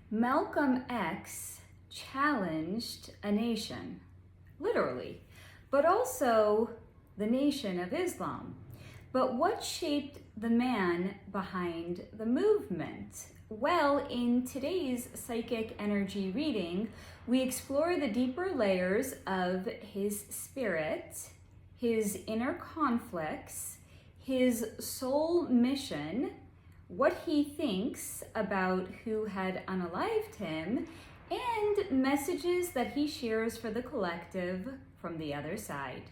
Malcolm X challenged a nation, literally, but also the Nation of Islam. But what shaped the man behind the movement? Well, in today's psychic energy reading, we explore the deeper layers of his spirit, his inner conflicts, his soul mission, what he thinks about who had unalived him, and messages that he shares for the collective from the other side.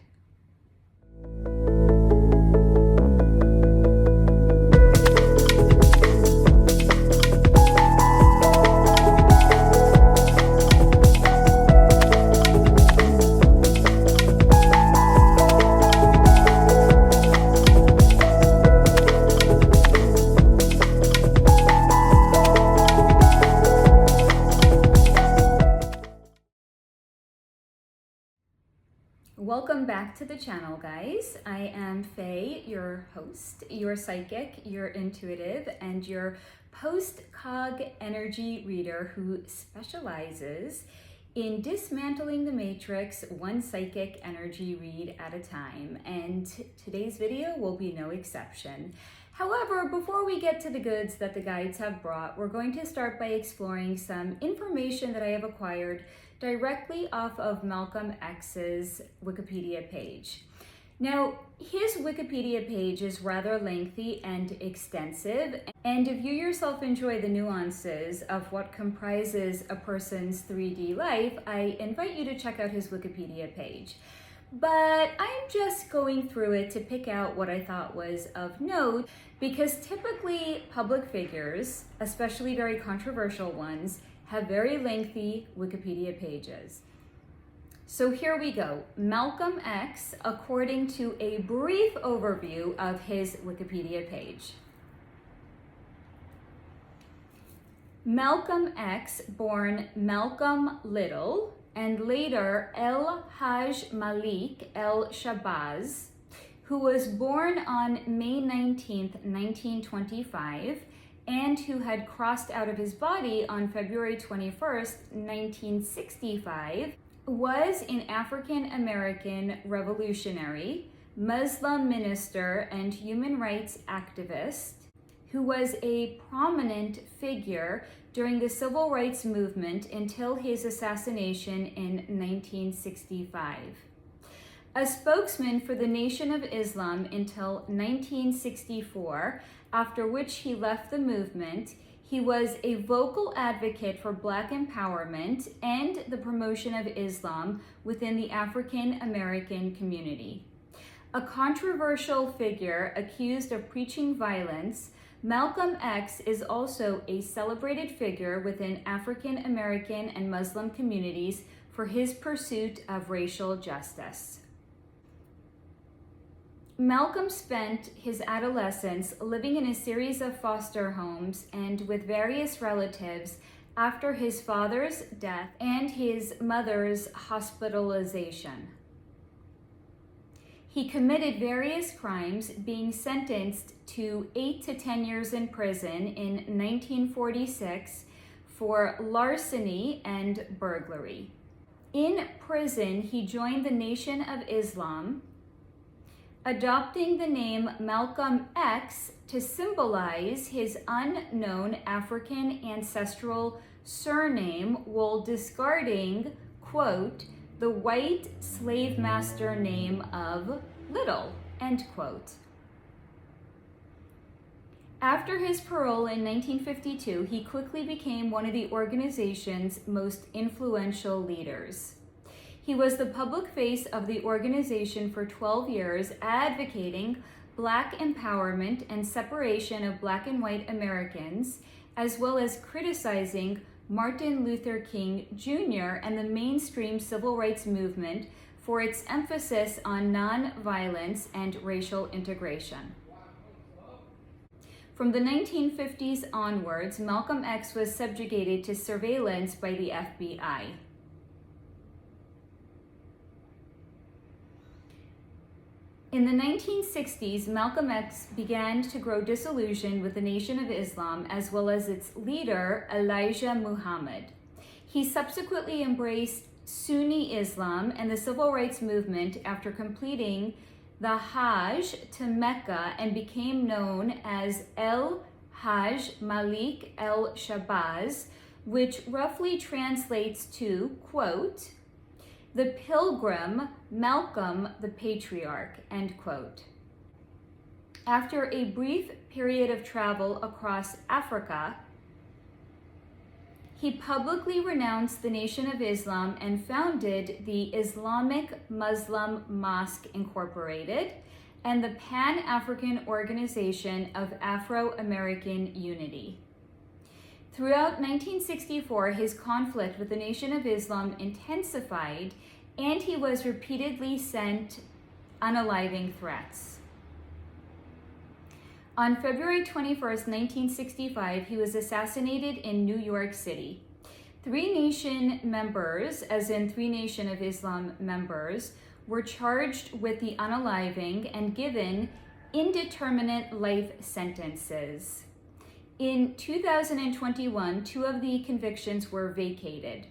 Welcome back to the channel, guys. I am Faye, your host, your psychic, your intuitive, and your post-cog energy reader who specializes in dismantling the matrix one psychic energy read at a time. And today's video will be no exception. However, before we get to the goods that the guides have brought, we're going to start by exploring some information that I have acquired directly off of Malcolm X's Wikipedia page. Now, his Wikipedia page is rather lengthy and extensive, and if you yourself enjoy the nuances of what comprises a person's 3D life, I invite you to check out his Wikipedia page. But I'm just going through it to pick out what I thought was of note, because typically public figures, especially very controversial ones, have very lengthy Wikipedia pages. So here we go. Malcolm X, according to a brief overview of his Wikipedia page. Malcolm X, born Malcolm Little, and later El Haj Malik El Shabazz, who was born on May 19th, 1925, and who had crossed out of his body on February 21st, 1965, was an African-American revolutionary, Muslim minister, and human rights activist who was a prominent figure during the civil rights movement until his assassination in 1965. A spokesman for the Nation of Islam until 1964, after which he left the movement, he was a vocal advocate for Black empowerment and the promotion of Islam within the African American community. A controversial figure accused of preaching violence, Malcolm X is also a celebrated figure within African American and Muslim communities for his pursuit of racial justice. Malcolm spent his adolescence living in a series of foster homes and with various relatives after his father's death and his mother's hospitalization. He committed various crimes, being sentenced to 8 to 10 years in prison in 1946 for larceny and burglary. In prison, he joined the Nation of Islam, adopting the name Malcolm X to symbolize his unknown African ancestral surname while discarding, quote, the white slave master name of Little, end quote. After his parole in 1952, he quickly became one of the organization's most influential leaders. He was the public face of the organization for 12 years, advocating Black empowerment and separation of Black and white Americans, as well as criticizing Martin Luther King Jr. and the mainstream civil rights movement for its emphasis on nonviolence and racial integration. From the 1950s onwards, Malcolm X was subjugated to surveillance by the FBI. In the 1960s, Malcolm X began to grow disillusioned with the Nation of Islam as well as its leader, Elijah Muhammad. He subsequently embraced Sunni Islam and the civil rights movement after completing the Hajj to Mecca and became known as El-Hajj Malik el-Shabazz, which roughly translates to, quote, the pilgrim Malcolm the Patriarch, end quote. After a brief period of travel across Africa, he publicly renounced the Nation of Islam and founded the Islamic Muslim Mosque Incorporated and the Pan-African Organization of Afro-American Unity. Throughout 1964, his conflict with the Nation of Islam intensified, and he was repeatedly sent unaliving threats. On February 21, 1965, he was assassinated in New York City. Three Nation members, as in three Nation of Islam members, were charged with the unaliving and given indeterminate life sentences. In 2021, two of the convictions were vacated.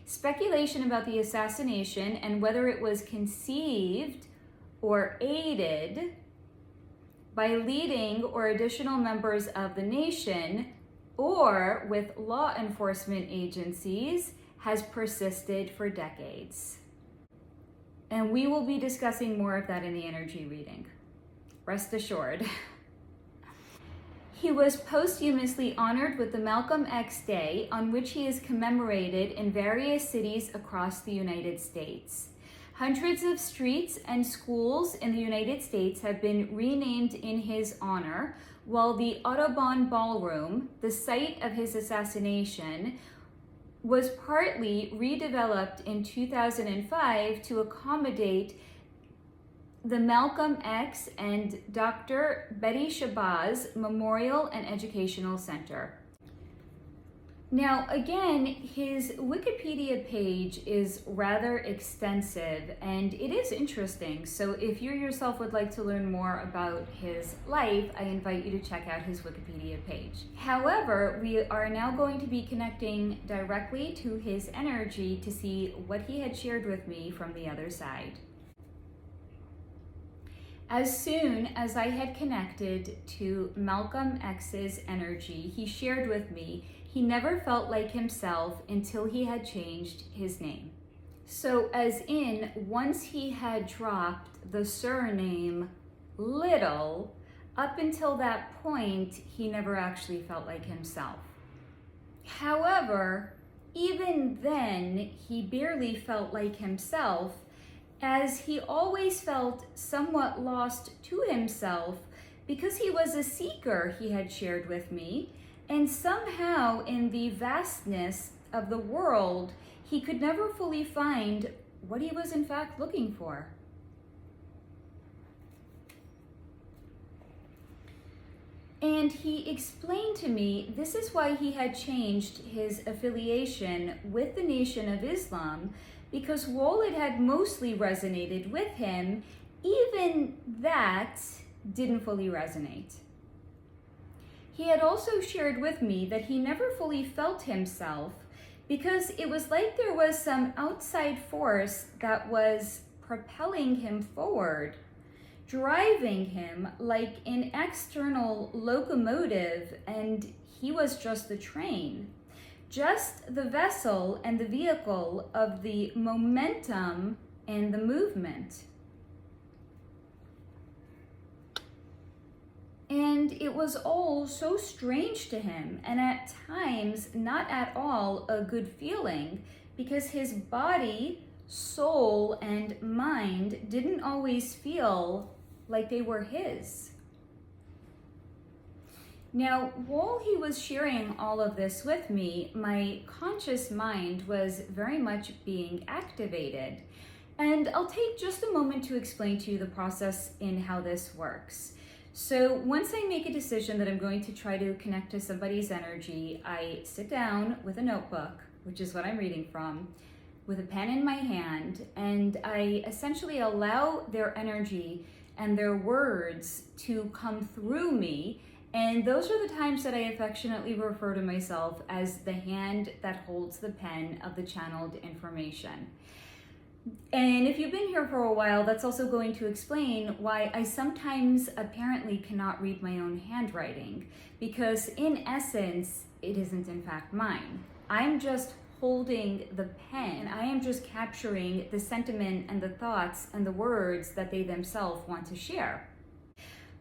Speculation about the assassination and whether it was conceived or aided by leading or additional members of the nation or with law enforcement agencies has persisted for decades. And we will be discussing more of that in the energy reading. Rest assured. He was posthumously honored with the Malcolm X Day, on which he is commemorated in various cities across the United States. Hundreds of streets and schools in the United States have been renamed in his honor, while the Audubon Ballroom, the site of his assassination, was partly redeveloped in 2005 to accommodate the Malcolm X and Dr. Betty Shabazz Memorial and Educational Center. Now, again, his Wikipedia page is rather extensive and it is interesting. So if you yourself would like to learn more about his life, I invite you to check out his Wikipedia page. However, we are now going to be connecting directly to his energy to see what he had shared with me from the other side. As soon as I had connected to Malcolm X's energy, he shared with me he never felt like himself until he had changed his name. So as in, once he had dropped the surname Little, up until that point, he never actually felt like himself. However, even then, he barely felt like himself, as he always felt somewhat lost to himself because he was a seeker, he had shared with me, and somehow in the vastness of the world, he could never fully find what he was in fact looking for. And he explained to me this is why he had changed his affiliation with the Nation of Islam, because while it had mostly resonated with him, even that didn't fully resonate. He had also shared with me that he never fully felt himself because it was like there was some outside force that was propelling him forward, driving him like an external locomotive, and he was just the train. Just the vessel and the vehicle of the momentum and the movement. And it was all so strange to him, and at times not at all a good feeling, because his body, soul, and mind didn't always feel like they were his. Now, while he was sharing all of this with me, my conscious mind was very much being activated. And I'll take just a moment to explain to you the process in how this works. So once I make a decision that I'm going to try to connect to somebody's energy, I sit down with a notebook, which is what I'm reading from, with a pen in my hand, and I essentially allow their energy and their words to come through me. And those are the times that I affectionately refer to myself as the hand that holds the pen of the channeled information. And if you've been here for a while, that's also going to explain why I sometimes apparently cannot read my own handwriting, because in essence, it isn't in fact mine. I'm just holding the pen. I am just capturing the sentiment and the thoughts and the words that they themselves want to share.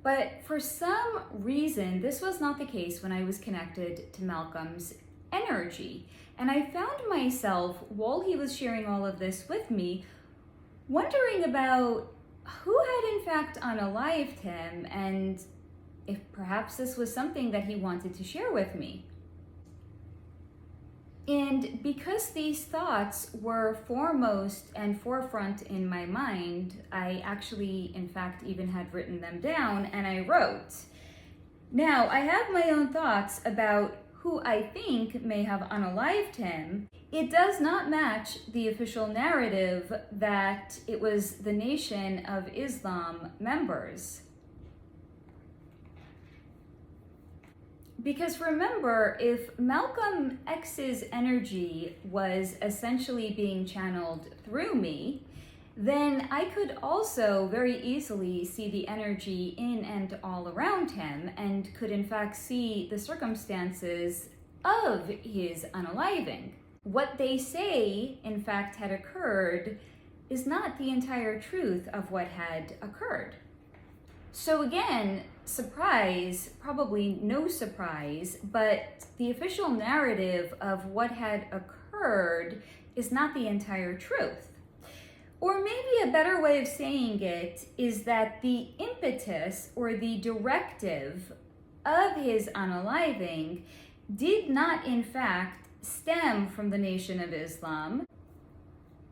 But for some reason, this was not the case when I was connected to Malcolm's energy. And I found myself, while he was sharing all of this with me, wondering about who had in fact unalived him, and if perhaps this was something that he wanted to share with me. And because these thoughts were foremost and forefront in my mind, I actually, in fact, even had written them down, and I wrote. Now, I have my own thoughts about who I think may have unalived him. It does not match the official narrative that it was the Nation of Islam members. Because remember, if Malcolm X's energy was essentially being channeled through me, then I could also very easily see the energy in and all around him, and could in fact see the circumstances of his unaliving. What they say in fact had occurred is not the entire truth of what had occurred. So again, surprise, probably no surprise, but the official narrative of what had occurred is not the entire truth. Or maybe a better way of saying it is that the impetus or the directive of his unaliving did not in fact stem from the Nation of Islam,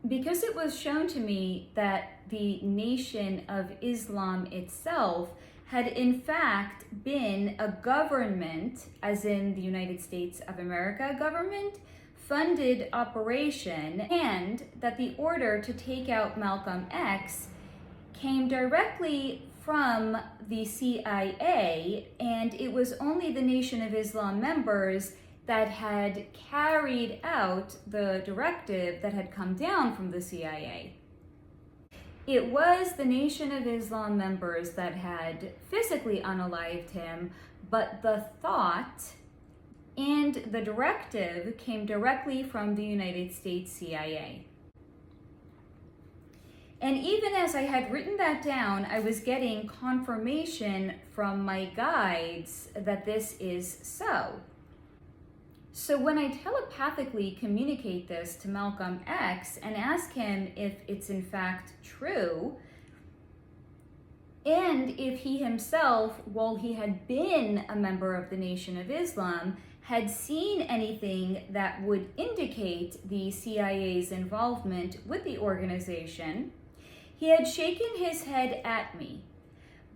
because it was shown to me that the Nation of Islam itself had in fact been a government, as in the United States of America government, funded operation, and that the order to take out Malcolm X came directly from the CIA, and it was only the Nation of Islam members that had carried out the directive that had come down from the CIA. It was the Nation of Islam members that had physically unalived him, but the thought and the directive came directly from the United States CIA. And even as I had written that down, I was getting confirmation from my guides that this is so. So when I telepathically communicate this to Malcolm X and ask him if it's in fact true, and if he himself, while he had been a member of the Nation of Islam, had seen anything that would indicate the CIA's involvement with the organization, he had shaken his head at me,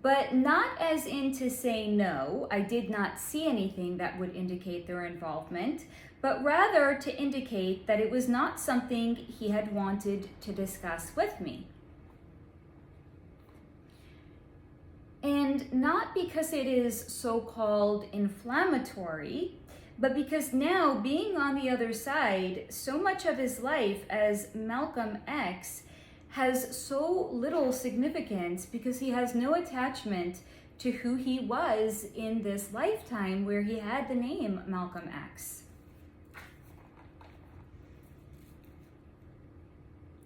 but not as in to say no, I did not see anything that would indicate their involvement, but rather to indicate that it was not something he had wanted to discuss with me. And not because it is so-called inflammatory, but because now, being on the other side, so much of his life as Malcolm X has so little significance, because he has no attachment to who he was in this lifetime where he had the name Malcolm X.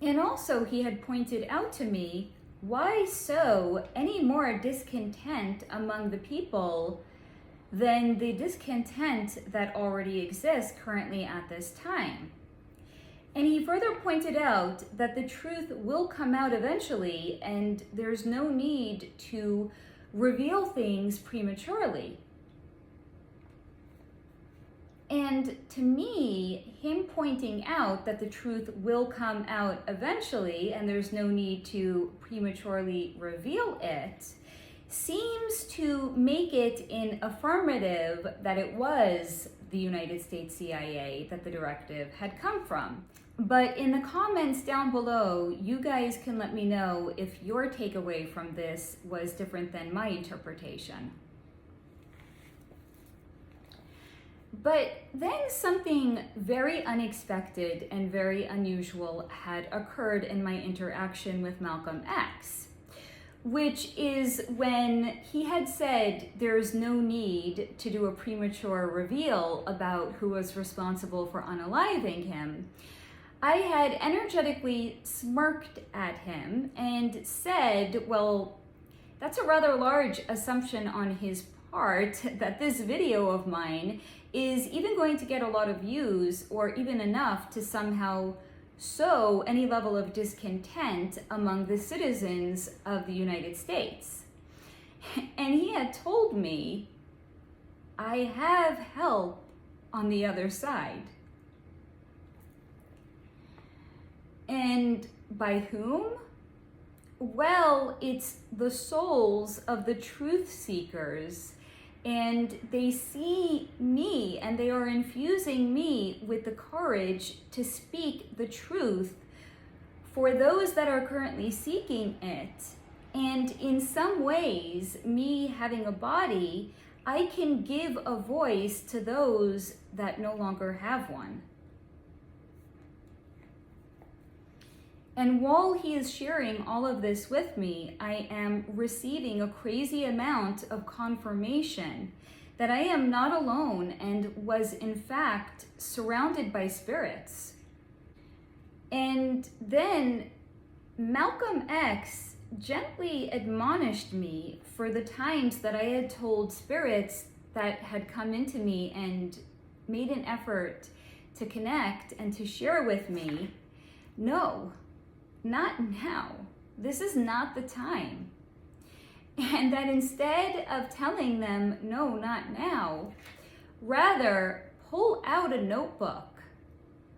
And also, he had pointed out to me, why so any more discontent among the people than the discontent that already exists currently at this time? And he further pointed out that the truth will come out eventually, and there's no need to reveal things prematurely. And to me, him pointing out that the truth will come out eventually and there's no need to prematurely reveal it, seems to make it in affirmative that it was the United States CIA that the directive had come from. But in the comments down below, you guys can let me know if your takeaway from this was different than my interpretation. But then something very unexpected and very unusual had occurred in my interaction with Malcolm X, which is when he had said there's no need to do a premature reveal about who was responsible for unaliving him. I had energetically smirked at him and said, well, that's a rather large assumption on his part that this video of mine is even going to get a lot of views or even enough to somehow sow any level of discontent among the citizens of the United States. And he had told me, I have help on the other side. And by whom? Well, it's the souls of the truth seekers, and they see me and they are infusing me with the courage to speak the truth for those that are currently seeking it. And in some ways, me having a body, I can give a voice to those that no longer have one. And while he is sharing all of this with me, I am receiving a crazy amount of confirmation that I am not alone and was in fact surrounded by spirits. And then Malcolm X gently admonished me for the times that I had told spirits that had come into me and made an effort to connect and to share with me, no, not now. This is not the time. And that instead of telling them, no, not now, rather pull out a notebook,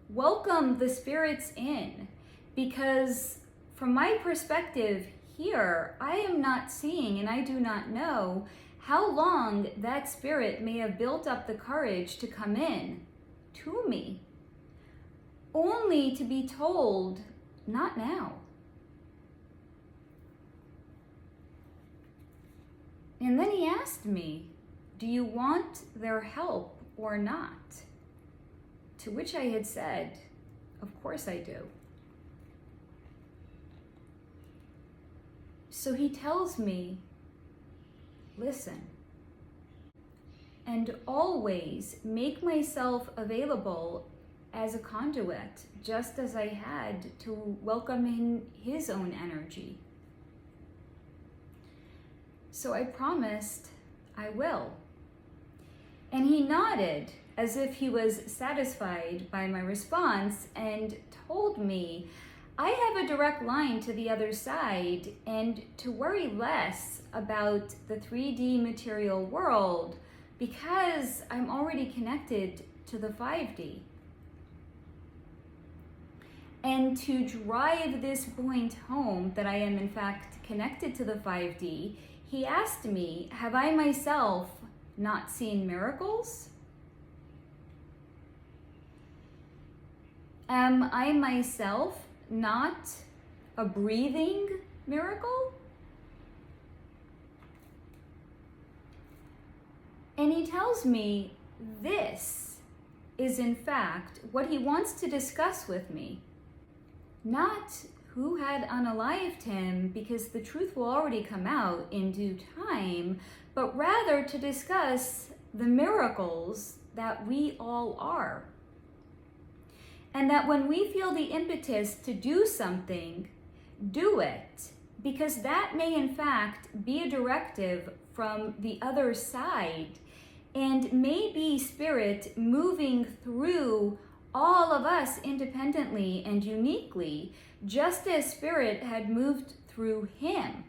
welcome the spirits in, because from my perspective here, I am not seeing and I do not know how long that spirit may have built up the courage to come in to me, only to be told, not now. And then he asked me, do you want their help or not? To which I had said, of course I do. So he tells me, listen, and always make myself available as a conduit, just as I had to welcome in his own energy. So I promised I will. And he nodded as if he was satisfied by my response and told me I have a direct line to the other side and to worry less about the 3D material world because I'm already connected to the 5D. And to drive this point home that I am in fact connected to the 5D, he asked me, have I myself not seen miracles? Am I myself not a breathing miracle? And he tells me this is in fact what he wants to discuss with me. Not who had unalived him, because the truth will already come out in due time, but rather to discuss the miracles that we all are. And that when we feel the impetus to do something, do it, because that may in fact be a directive from the other side and may be spirit moving through all of us independently and uniquely, just as spirit had moved through him.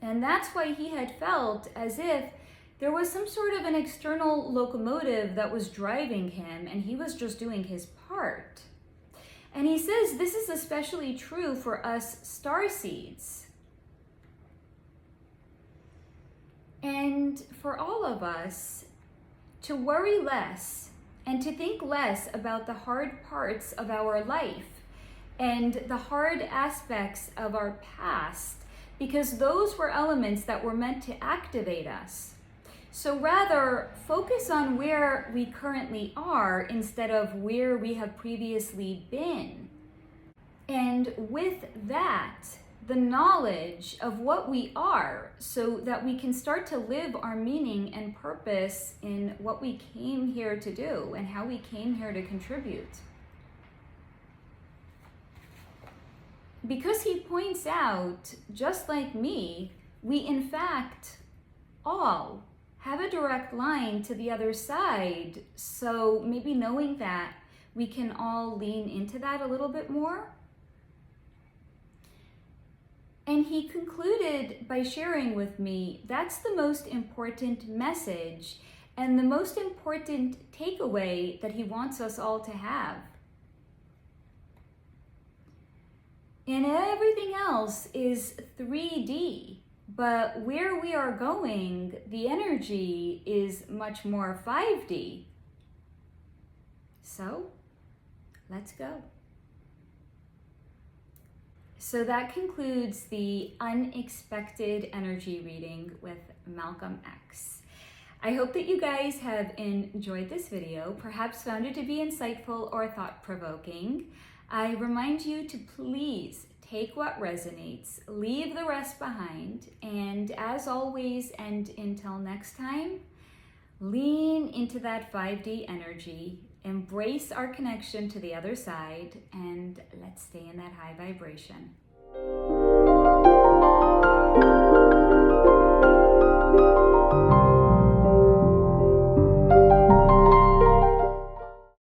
And that's why he had felt as if there was some sort of an external locomotive that was driving him and he was just doing his part. And he says this is especially true for us starseeds. And for all of us, to worry less and to think less about the hard parts of our life and the hard aspects of our past, because those were elements that were meant to activate us. So rather, focus on where we currently are instead of where we have previously been. And with that, the knowledge of what we are, so that we can start to live our meaning and purpose in what we came here to do and how we came here to contribute. Because he points out, just like me, we in fact all have a direct line to the other side. So maybe knowing that, we can all lean into that a little bit more. And he concluded by sharing with me, that's the most important message and the most important takeaway that he wants us all to have. And everything else is 3D, but where we are going, the energy is much more 5D. So, let's go. So that concludes the unexpected energy reading with Malcolm X. I hope that you guys have enjoyed this video, perhaps found it to be insightful or thought-provoking. I remind you to please take what resonates, leave the rest behind, and as always, and until next time, lean into that 5D energy, embrace our connection to the other side, and let's stay in that high vibration.